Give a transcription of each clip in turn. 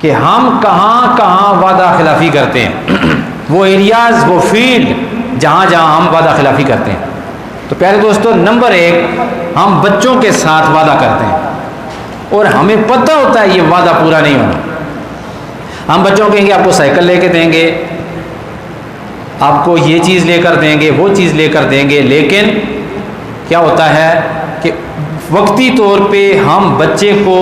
کہ ہم کہاں کہاں وعدہ خلافی کرتے ہیں، وہ ایریاز، وہ فیلڈ جہاں جہاں ہم وعدہ خلافی کرتے ہیں۔ تو پیارے دوستو، نمبر 1 ہم بچوں کے ساتھ وعدہ کرتے ہیں اور ہمیں پتہ ہوتا ہے یہ وعدہ پورا نہیں ہونا۔ ہم بچوں کو کہیں گے آپ کو سائیکل لے کے دیں گے، آپ کو یہ چیز لے کر دیں گے، وہ چیز لے کر دیں گے، لیکن کیا ہوتا ہے کہ وقتی طور پہ ہم بچے کو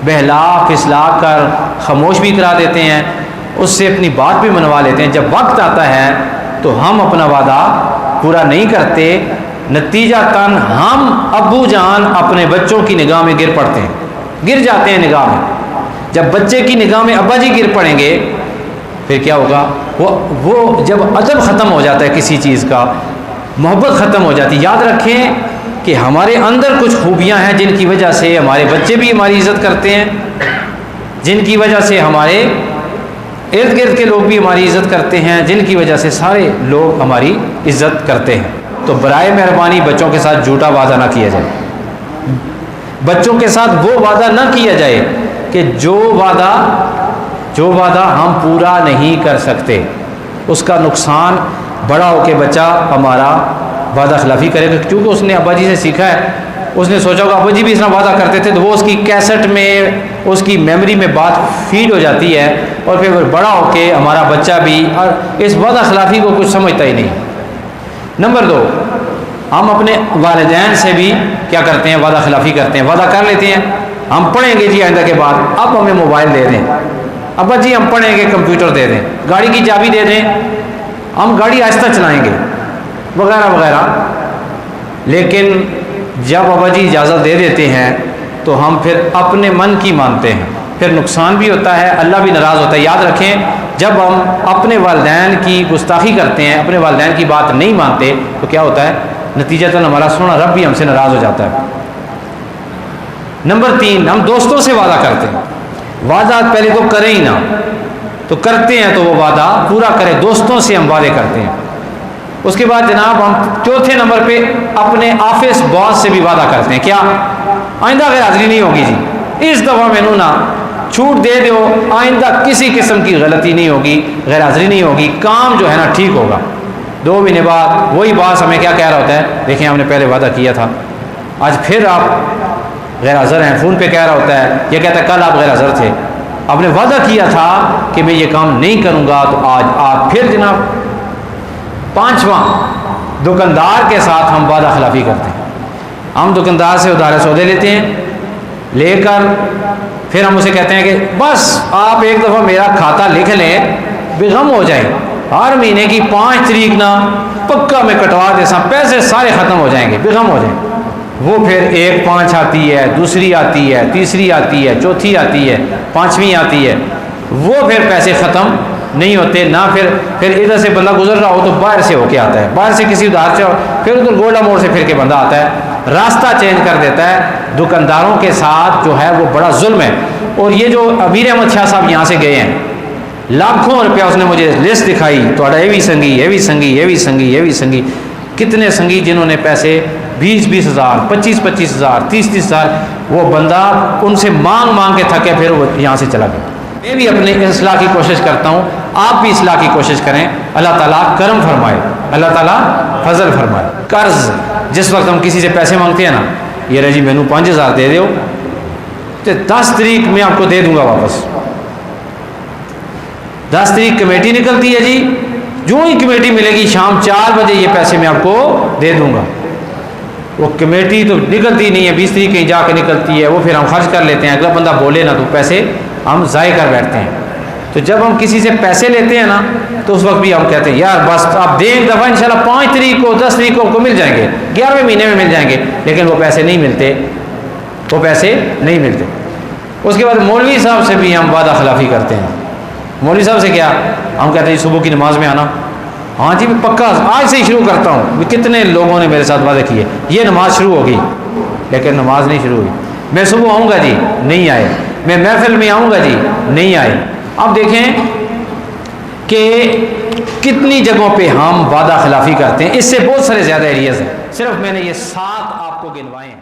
بہلا پھسلا کر خاموش بھی کرا دیتے ہیں، اس سے اپنی بات بھی منوا لیتے ہیں۔ جب وقت آتا ہے تو ہم اپنا وعدہ پورا نہیں کرتے، نتیجہ تن ہم ابو جان اپنے بچوں کی نگاہ میں گر پڑتے ہیں، گر جاتے ہیں نگاہ میں۔ جب بچے کی نگاہ میں ابا جی گر پڑیں گے پھر کیا ہوگا؟ وہ جب ادب ختم ہو جاتا ہے کسی چیز کا، محبت ختم ہو جاتی ہے۔ یاد رکھیں کہ ہمارے اندر کچھ خوبیاں ہیں جن کی وجہ سے ہمارے بچے بھی ہماری عزت کرتے ہیں، جن کی وجہ سے ہمارے ارد گرد کے لوگ بھی ہماری عزت کرتے ہیں، جن کی وجہ سے سارے لوگ ہماری عزت کرتے ہیں۔ تو برائے مہربانی بچوں کے ساتھ جھوٹا وعدہ نہ کیا جائے، بچوں کے ساتھ وہ وعدہ نہ کیا جائے کہ جو وعدہ ہم پورا نہیں کر سکتے، اس کا نقصان بڑا ہو کے بچہ ہمارا وعدہ خلافی کرے گا، کیونکہ اس نے ابا جی سے سیکھا ہے۔ اس نے سوچا ہوگا ابا جی بھی اس طرح وعدہ کرتے تھے، تو وہ اس کی کیسٹ میں، اس کی میموری میں بات فیڈ ہو جاتی ہے، اور پھر بڑا ہو کے ہمارا بچہ بھی اس وعدہ خلافی کو کچھ سمجھتا ہی نہیں۔ نمبر 2، ہم اپنے والدین سے بھی کیا کرتے ہیں؟ وعدہ خلافی کرتے ہیں۔ وعدہ کر لیتے ہیں ہم پڑھیں گے جی آئندہ کے بعد، اب ہمیں موبائل دے دیں، ابا جی ہم پڑھیں گے کمپیوٹر دے دیں، گاڑی کی چابی دے دیں، ہم گاڑی آہستہ چلائیں گے، وغیرہ وغیرہ۔ لیکن جب ابا جی اجازت دے دیتے ہیں تو ہم پھر اپنے من کی مانتے ہیں، پھر نقصان بھی ہوتا ہے، اللہ بھی ناراض ہوتا ہے۔ یاد رکھیں جب ہم اپنے والدین کی گستاخی کرتے ہیں، اپنے والدین کی بات نہیں مانتے، تو کیا ہوتا ہے؟ نتیجتاً ہمارا سونا رب بھی ہم سے ناراض ہو جاتا ہے۔ نمبر 3، ہم دوستوں سے وعدہ کرتے ہیں۔ وعدہ پہلے تو کریں ہی نہ، تو کرتے ہیں تو وہ وعدہ پورا کریں۔ دوستوں سے ہم وعدے کرتے ہیں۔ اس کے بعد جناب ہم چوتھے نمبر پہ اپنے آفس باس سے بھی وعدہ کرتے ہیں۔ کیا؟ آئندہ غیر حاضری نہیں ہوگی جی، اس دفعہ میں نا چھوٹ دے دو، آئندہ کسی قسم کی غلطی نہیں ہوگی، غیر حاضری نہیں ہوگی، کام جو ہے نا ٹھیک ہوگا۔ 2 مہینے بعد وہی باس ہمیں کیا کہہ رہا ہوتا ہے؟ دیکھیں ہم نے پہلے وعدہ کیا تھا، آج پھر آپ غیر حاضر ہیں، فون پہ کہہ رہا ہوتا ہے، یہ کہتا ہے کل آپ غیر حاضر تھے، آپ نے وعدہ کیا تھا کہ میں یہ کام نہیں کروں گا، تو آج آپ پھر جناب۔ 5واں، دکاندار کے ساتھ ہم وعدہ خلافی کرتے ہیں۔ ہم دکاندار سے ادھار سودے لیتے ہیں، لے کر پھر ہم اسے کہتے ہیں کہ بس آپ ایک دفعہ میرا کھاتا لکھ لیں، بے غم ہو جائیں، ہر مہینے کی 5 تاریخ نا پکا میں کٹوا دے سا، پیسے سارے ختم ہو جائیں گے، بے غم ہو جائیں۔ وہ پھر 1 5 آتی ہے، دوسری آتی ہے، تیسری آتی ہے، چوتھی آتی ہے، 5ویں آتی ہے، وہ پھر پیسے ختم نہیں ہوتے نہ۔ پھر ادھر سے بندہ گزر رہا ہو تو باہر سے ہو کے آتا ہے، باہر سے کسی ادھار سے، پھر ادھر گولڈا موڑ سے پھر کے بندہ آتا ہے، راستہ چینج کر دیتا ہے۔ دکانداروں کے ساتھ جو ہے وہ بڑا ظلم ہے۔ اور یہ جو امیر احمد شاہ صاحب یہاں سے گئے ہیں، لاکھوں روپیہ اس نے مجھے لسٹ دکھائی، تھوڑا یہ بھی سنگھی، یہ بھی سنگھی، یہ بھی سنگھی، یہ بھی سنگھی، کتنے سنگھی جنہوں نے پیسے 20 ہزار، 25 ہزار، 30 ہزار، وہ بندہ ان سے مانگ مانگ کے تھکے، پھر وہ یہاں سے چلا گیا۔ میں بھی اپنے اصلاح کی کوشش کرتا ہوں، آپ بھی اصلاح کی کوشش کریں، اللہ تعالیٰ کرم فرمائے، اللہ تعالیٰ فضل فرمائے۔ قرض، جس وقت ہم کسی سے پیسے مانگتے ہیں نا، یہ رہے جی میں 5000 دے دو، تو 10 تاریخ میں آپ کو دے دوں گا واپس۔ 10 تاریخ کمیٹی نکلتی ہے جی، جو ہی کمیٹی ملے گی شام 4 بجے یہ پیسے میں آپ کو دے دوں گا۔ وہ کمیٹی تو نکلتی نہیں ہے، 20 تاریخ کہیں جا کے نکلتی ہے، وہ پھر ہم خرچ کر لیتے ہیں، اگلا بندہ بولے نا تو پیسے ہم ضائع کر بیٹھتے ہیں۔ تو جب ہم کسی سے پیسے لیتے ہیں نا تو اس وقت بھی ہم کہتے ہیں یار بس آپ دیں ایک دفعہ، انشاءاللہ 5 تاریخ کو 10 تاریخ کو مل جائیں گے، 11ویں مہینے میں مل جائیں گے، لیکن وہ پیسے نہیں ملتے، وہ پیسے نہیں ملتے۔ اس کے بعد مولوی صاحب سے بھی ہم وعدہ خلافی کرتے ہیں۔ مولوی صاحب سے کیا؟ ہم کہتے ہیں صبح کی نماز میں آنا، ہاں جی میں پکا آج سے ہی شروع کرتا ہوں۔ کتنے لوگوں نے میرے ساتھ وعدے کیے، یہ نماز شروع ہوگی، لیکن نماز نہیں شروع ہوئی۔ میں صبح آؤں گا جی، نہیں آئے۔ میں محفل میں آؤں گا جی، نہیں آئے۔ اب دیکھیں کہ کتنی جگہوں پہ ہم وعدہ خلافی کرتے ہیں، اس سے بہت سارے زیادہ ایریاز ہیں، صرف میں نے یہ 7 آپ کو گنوائے ہیں۔